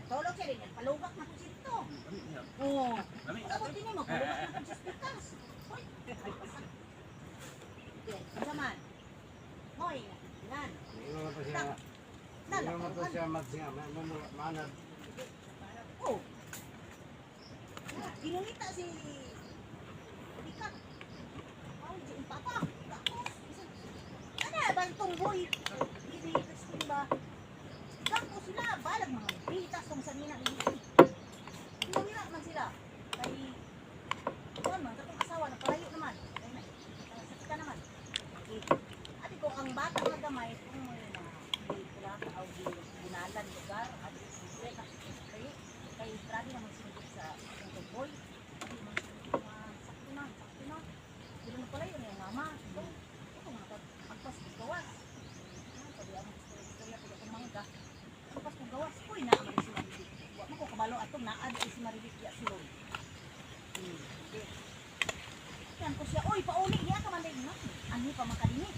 Tolong siya rin, palugak na ko dito. Oo. Ako din mo, palugak na ko sa spikas. Hoy. Ano man? Moy, nan. Hindi naman po siya magsinga. Manad. Oh. Ginunita si Ika. Ay, si Papa. Ano bang tumboy? Hindi Christine ba? Gako sila, balag mga bitas tong sanina ni Ika. Ginunita man sila. Kay kuan man katong asawa na palayo naman. Kay sakita naman. Ati ko ang bata nga gamay kung pula ka o ginalan lugar at siyempre na kay grabe naman sinigit sa isang tumboy. Hindi man sakto na. Pero na pala yun yung mama. Ito mga agpas kong gawas. Sabi ang istorya ko itong mga agpas kong gawas. Uy, naamari si Marilit. Huwag mo ko kabalo atong naad ay si Marilit ya silog. Yan ko siya, uy, pauli niya ka man din. Ano pa makadinig?